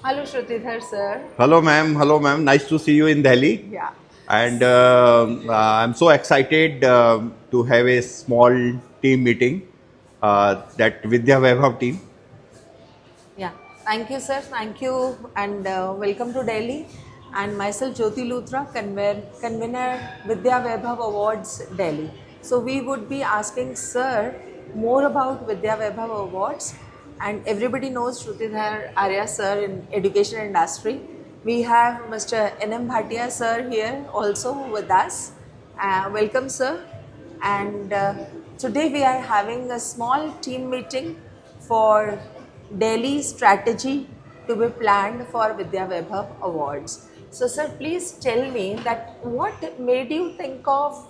Hello, Shrutidhara sir. Hello, ma'am. Hello, ma'am. Nice to see you in Delhi. Yeah. And I'm so excited to have a small team meeting, that Vidya Vaibhav team. Yeah. Thank you, sir. Thank you, and welcome to Delhi. And myself, Jyoti Luthra, convener Vidya Vaibhav Awards, Delhi. So we would be asking sir more about Vidya Vaibhav Awards, and everybody knows Shrutidhara Arya sir in education industry. We have Mr. M Bhatia sir here also with us. Welcome, sir. And today we are having a small team meeting for Delhi strategy to be planned for Vidya Vaibhav Awards. So, sir, please tell me that what made you think of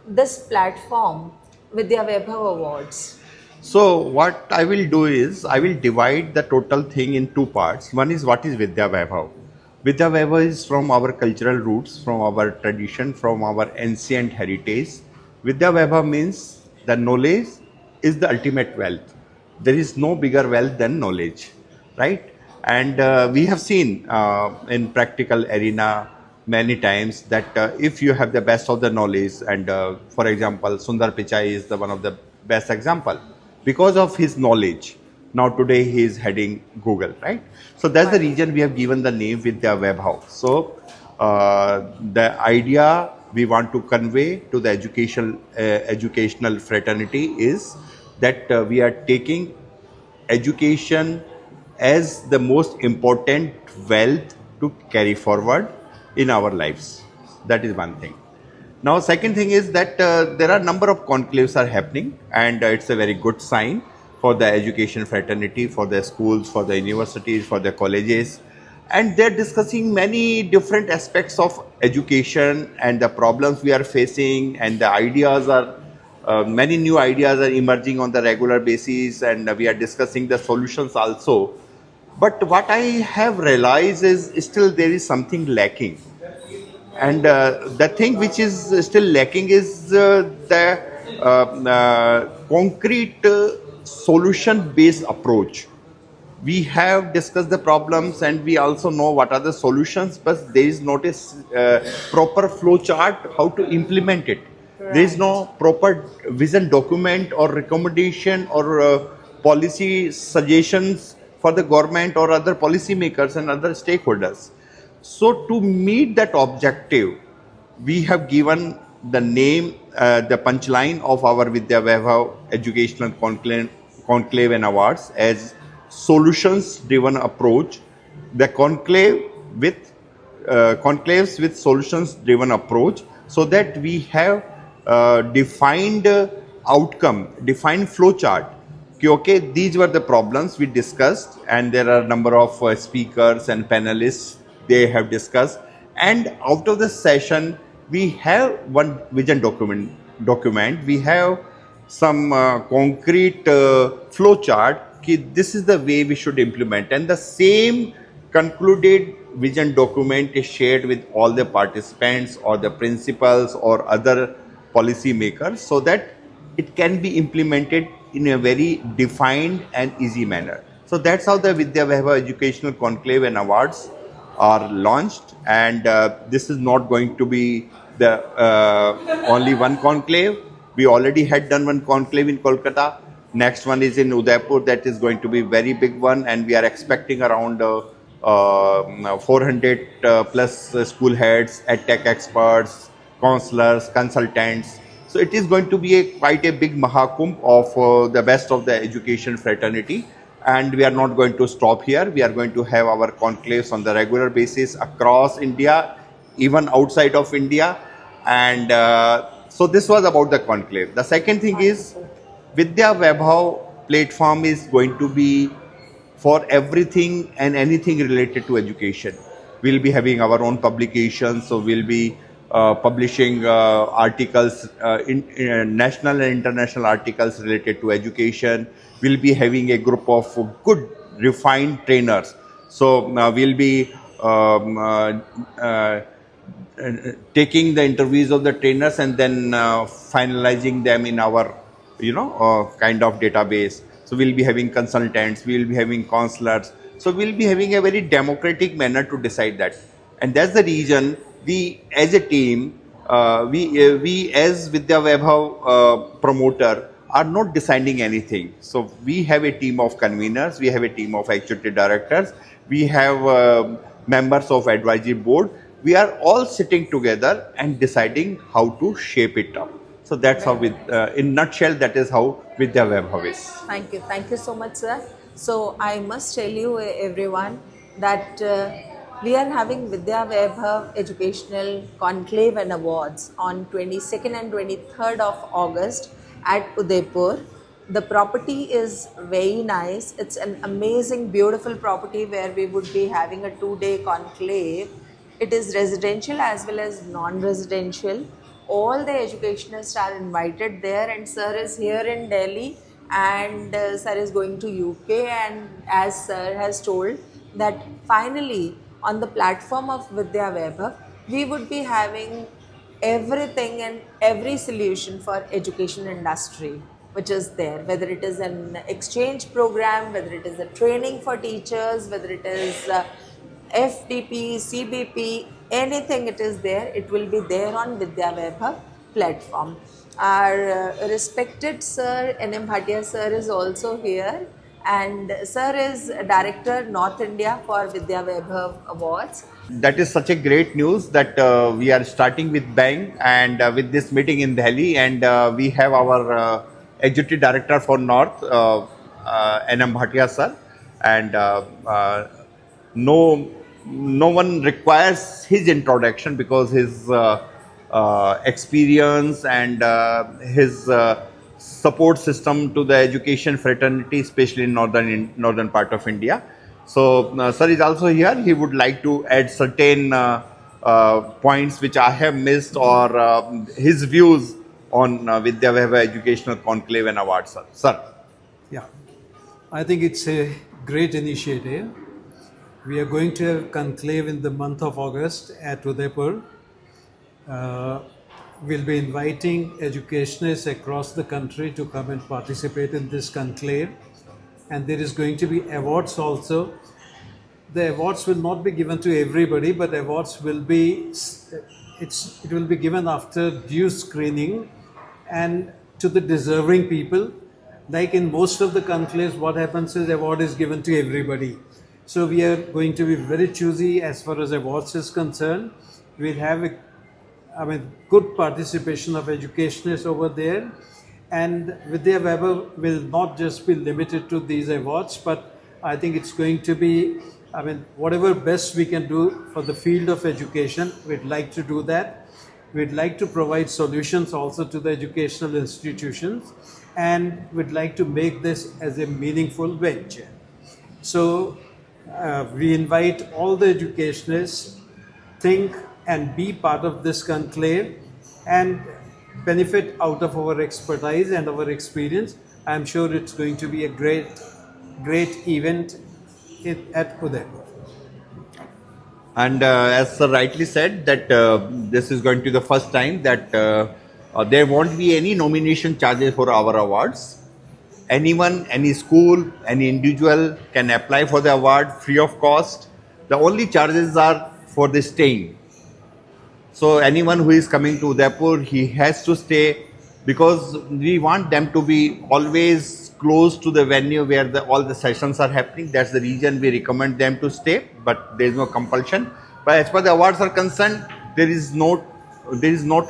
this platform, Vidya Vaibhav Awards? So, what I will do is I will divide the total thing in two parts. One is what is Vidya Vaibhav. Vidya Vaibhav is from our cultural roots, from our tradition, from our ancient heritage. Vidya Vaibhav means the knowledge is the ultimate wealth. There is no bigger wealth than knowledge, right? And we have seen in practical arena many times that if you have the best of the knowledge, and for example, Sundar Pichai is the one of the best example because of his knowledge. Now today he is heading Google, right? So that's the Right. reason we have given the name Vidya Vaibhav. So the idea we want to convey to the educational fraternity is that we are taking education as the most important wealth to carry forward in our lives. That is one thing. Now, second thing is that there are number of conclaves are happening, and it's a very good sign for the education fraternity, for the schools, for the universities, for the colleges, and they're discussing many different aspects of education and the problems we are facing, and the ideas are many new ideas are emerging on the regular basis, and we are discussing the solutions also. But what I have realized is still there is something lacking, and the thing which is still lacking is the concrete solution based approach. We have discussed the problems and we also know what are the solutions, but there is not a proper flow chart how to implement it. There is Right. no proper vision document or recommendation or policy suggestions for the government or other policy makers and other stakeholders. So to meet that objective, we have given the name, the punchline of our Vidya Vaibhav Educational Conclave and Awards as solutions-driven approach. The conclave with conclaves with solutions-driven approach, so that we have defined outcome, defined flow chart. Okay, these were the problems we discussed, and there are a number of speakers and panelists they have discussed. And out of the session, we have one vision document. We have some concrete flow chart. Ki this is the way we should implement, and the same concluded vision document is shared with all the participants or the principals or other policy makers, so that it can be implemented in a very defined and easy manner. So that's how the Vidya Vaibhav Educational Conclave and Awards are launched, and this is not going to be the only one conclave. We already had done one conclave in Kolkata. Next one is in Udaipur. That is going to be very big one, and we are expecting around 400 plus school heads, tech experts, counselors, consultants. So it is going to be quite a big Mahakumbh of the best of the education fraternity. And we are not going to stop here. We are going to have our conclaves on the regular basis across India, even outside of India. And so this was about the conclave. The second thing is Wonderful. Vidya Vaibhav platform is going to be for everything and anything related to education. We'll be having our own publications, so we'll be publishing articles, in national and international articles related to education. We'll be having a group of good, refined trainers. So we'll be taking the interviews of the trainers and then finalizing them in our kind of database. So we'll be having consultants, we'll be having counselors. So we'll be having a very democratic manner to decide that. And that's the reason we as a team, we as Vidya Vaibhav promoter are not deciding anything. So we have a team of conveners, we have a team of executive directors, we have members of advisory board. We are all sitting together and deciding how to shape it up. So that's how, in nutshell, that is how Vidya Vaibhav is. Thank you so much, sir. So I must tell you, everyone, that we are having Vidya Vaibhav Educational Conclave and Awards on 22nd and 23rd of August at Udaipur. The property is very nice. It's an amazing, beautiful property where we would be having a 2-day conclave. It is residential as well as non-residential. All the educationists are invited there, and sir is here in Delhi, and sir is going to UK, and as sir has told that finally on the platform of Vidya Vaibhav, we would be having everything and every solution for education industry which is there, whether it is an exchange program, whether it is a training for teachers, whether it is FDP, CBP, anything it is there, it will be there on Vidya Vaibhav platform. Our respected sir, M Bhatia sir is also here, and sir is Director North India for Vidya Vaibhav Awards. That is such a great news that we are starting with bang and with this meeting in Delhi, and we have our Executive Director for North, M Bhatia sir, and no one requires his introduction because his experience and his support system to the education fraternity, especially in northern part of India. So sir is also here. He would like to add certain points which I have missed, or his views on Vidya Vaibhav Educational Conclave and Awards, sir. Sir. Yeah, I think it's a great initiative. We are going to have conclave in the month of August at Udaipur. We'll be inviting educationists across the country to come and participate in this conclave. And there is going to be awards also. The awards will not be given to everybody, but awards will be, it will be given after due screening and to the deserving people. Like in most of the conclaves, what happens is award is given to everybody. So we are going to be very choosy as far as awards is concerned. We'll have good participation of educationists over there. And Vidya Vaibhav will not just be limited to these awards, but I think it's going to be, whatever best we can do for the field of education, we'd like to do that. We'd like to provide solutions also to the educational institutions, and we'd like to make this as a meaningful venture. So we invite all the educationists, think and be part of this conclave and benefit out of our expertise and our experience. I'm sure it's going to be a great event at Udaipur. And as sir rightly said, that this is going to be the first time that there won't be any nomination charges for our awards. Anyone, any school, any individual can apply for the award free of cost. The only charges are for the staying. So anyone who is coming to Udaipur, he has to stay, because we want them to be always close to the venue where all the sessions are happening. That's the reason we recommend them to stay, but there is no compulsion. But as far as the awards are concerned, there is not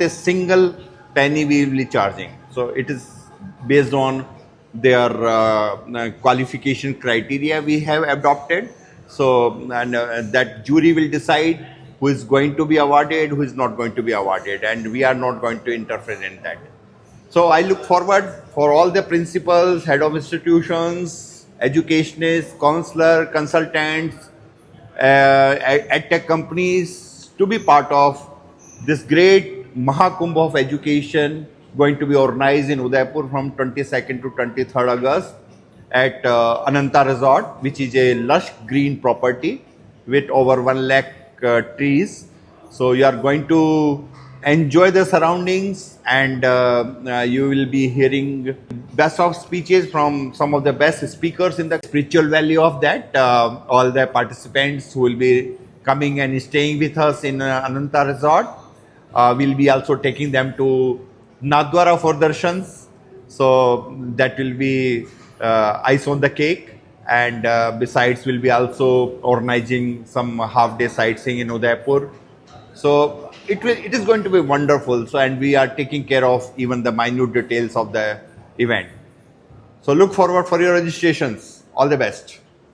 a single penny we will be charging. So it is based on their qualification criteria we have adopted. So and that jury will decide who is going to be awarded, who is not going to be awarded, and we are not going to interfere in that. So I look forward for all the principals, head of institutions, educationists, counselor, consultants, edtech companies to be part of this great Mahakumbh of education going to be organized in Udaipur from 22nd to 23rd August at Ananta Resort, which is a lush green property with over 1 lakh trees. So you are going to enjoy the surroundings, and you will be hearing best of speeches from some of the best speakers in the spiritual value of that. All the participants who will be coming and staying with us in Ananta Resort, we'll be also taking them to Nadwara for darshans. So that will be ice on the cake. And besides, we'll be also organizing some half-day sightseeing in Udaipur. So it is going to be wonderful. So, and we are taking care of even the minute details of the event. So look forward for your registrations. All the best.